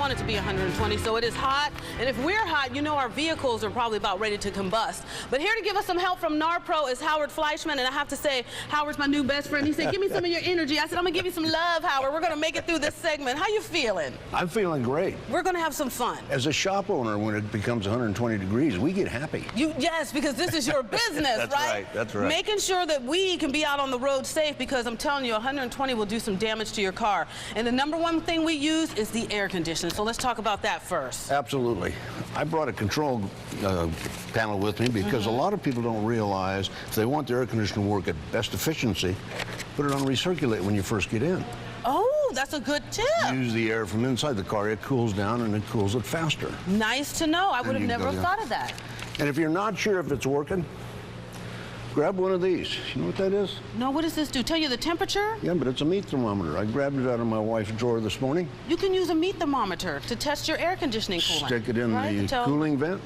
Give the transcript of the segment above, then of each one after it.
want it to be 120, so it is hot. And if we're hot, you know our vehicles are probably about ready to combust. But here to give us some help from NARPRO is Howard Fleischmann, and I have to say, Howard's my new best friend. He said, give me some of your energy. I said, I'm gonna give you some love, Howard. We're gonna make it through this segment. How you feeling? I'm feeling great. We're gonna have some fun. As a shop owner, when it becomes 120 degrees, we get happy. Yes, because this is your business, That's right? That's right. Making sure that we can be out on the road safe, because I'm telling you, 120 will do some damage to your car. And the number one thing we use is the air conditioner. So let's talk about that first. Absolutely. I brought a control panel with me because a lot of people don't realize if they want their air conditioner to work at best efficiency, put it on recirculate when you first get in. Oh, that's a good tip. Use the air from inside the car. It cools down and it cools it faster. Nice to know. I would have never thought of that. And if you're not sure if it's working, grab one of these. You know what that is? No, what does this do? Tell you the temperature? Yeah, but it's a meat thermometer. I grabbed it out of my wife's drawer this morning. You can use a meat thermometer to test your air conditioning coolant. Stick it in the cooling vent.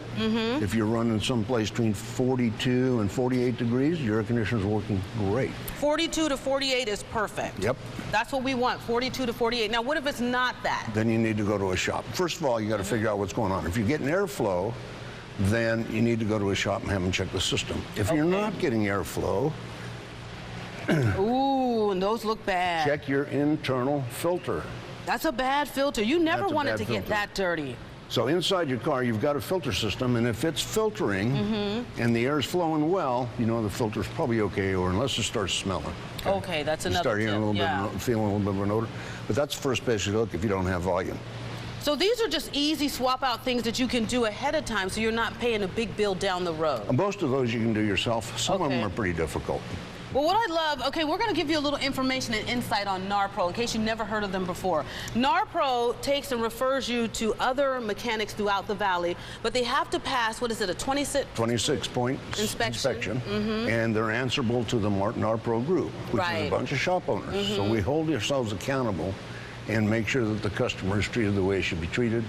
If you're running someplace between 42 and 48 degrees, your air conditioner's working great. 42 to 48 is perfect. Yep. That's what we want, 42 to 48. Now, what if it's not that? Then you need to go to a shop. First of all, you got to figure out what's going on. If you're getting airflow, then you need to go to a shop and have them check the system. If you're not getting airflow, ooh, and those look bad. Check your internal filter. That's a bad filter. You never want it to get that dirty. So inside your car, you've got a filter system, and if it's filtering and the air's flowing well, you know the filter's probably okay, or unless it starts smelling. Okay, that's another You start hearing a little bit, feeling a little bit of an odor. But that's the first basic look if you don't have volume. So these are just easy swap out things that you can do ahead of time, so you're not paying a big bill down the road. Most of those you can do yourself. Some of them are pretty difficult. Well, what I love, okay, we're going to give you a little information and insight on NARPRO in case you've never heard of them before. NARPRO takes and refers you to other mechanics throughout the valley, but they have to pass, what is it, a 26-point inspection. And they're answerable to the NARPRO group, which is a bunch of shop owners. So we hold ourselves accountable and make sure that the customer is treated the way it should be treated,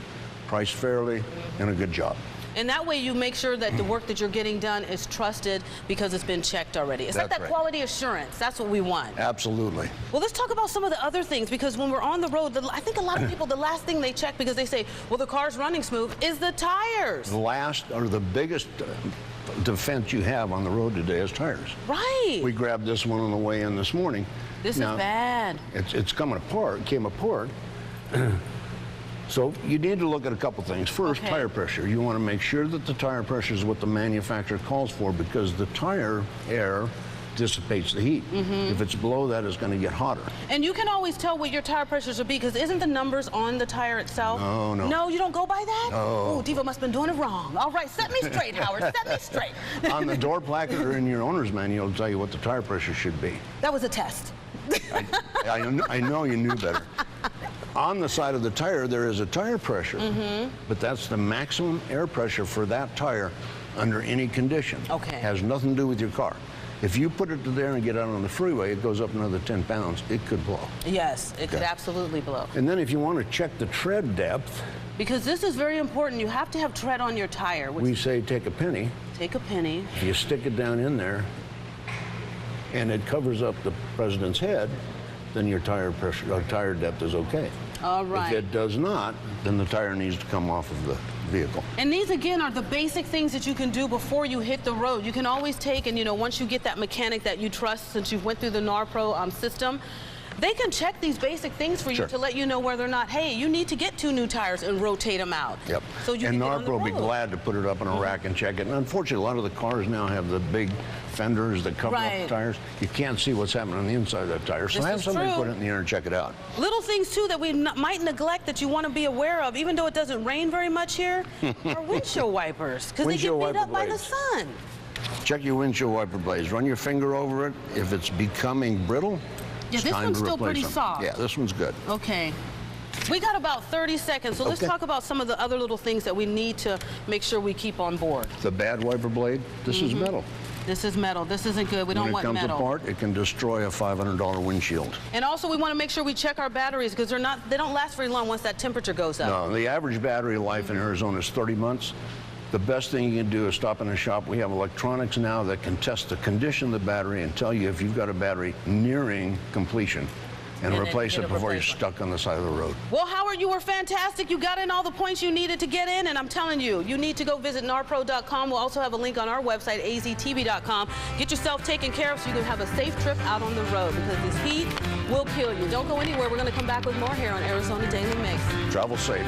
priced fairly, and a good job. And that way you make sure that the work that you're getting done is trusted because it's been checked already. It's like that quality assurance. That's what we want. Absolutely. Well, let's talk about some of the other things, because when we're on the road, I think a lot of people, the last thing they check, because they say, well, the car's running smooth, is the tires. The last, or the biggest defense you have on the road today is tires. Right. We grabbed this one on the way in this morning. This is bad. It's coming apart, came apart. So you need to look at a couple things. First, tire pressure. You want to make sure that the tire pressure is what the manufacturer calls for, because the tire air dissipates the heat. If it's below that, it's going to get hotter. And you can always tell what your tire pressures will be, because isn't the numbers on the tire itself? No, no. No, you don't go by that? No. Oh, Diva must have been doing it wrong. All right, set me straight, Howard, set me straight. On the door placard or in your owner's manual, it'll tell you what the tire pressure should be. That was a test. I know you knew better. On the side of the tire, there is a tire pressure, but that's the maximum air pressure for that tire under any condition. Okay. Has nothing to do with your car. If you put it to there and get out on the freeway, it goes up another 10 pounds. It could blow. Yes, it could absolutely blow. And then if you want to check the tread depth, because this is very important, you have to have tread on your tire. We say take a penny. Take a penny. You stick it down in there, and it covers up the president's head, then your tire pressure or tire depth is okay. All right. If it does not, then the tire needs to come off of the vehicle. And these, again, are the basic things that you can do before you hit the road. You can always take, and, you know, once you get that mechanic that you trust, since you've went through the NARPRO system, they can check these basic things for you to let you know whether or not, hey, you need to get 2 new tires and rotate them out. Yep. So you and NARPRO will be glad to put it up in a rack and check it. And unfortunately, a lot of the cars now have the big fenders that cover up the tires. You can't see what's happening on the inside of that tire. So have somebody put it in the air and check it out. Little things, too, that we might neglect that you want to be aware of, even though it doesn't rain very much here, are windshield wipers, because they get beat up by the sun. Check your windshield wiper blades. Run your finger over it. If it's becoming brittle, yeah, this one's still pretty soft. Yeah, this one's good. Okay. We got about 30 seconds, so let's talk about some of the other little things that we need to make sure we keep on board. The bad wiper blade, this is metal. This is metal. This isn't good. We don't want metal. When it comes apart, it can destroy a $500 windshield. And also, we want to make sure we check our batteries, because they don't last very long once that temperature goes up. No, the average battery life in Arizona is 30 months. The best thing you can do is stop in a shop. We have electronics now that can test the condition of the battery and tell you if you've got a battery nearing completion. and replace it before you're stuck on the side of the road. Well, Howard, you were fantastic. You got in all the points you needed to get in, and I'm telling you, you need to go visit narpro.com. We'll also have a link on our website, aztv.com. Get yourself taken care of so you can have a safe trip out on the road, because this heat will kill you. Don't go anywhere. We're going to come back with more here on Arizona Daily Mix. Travel safe.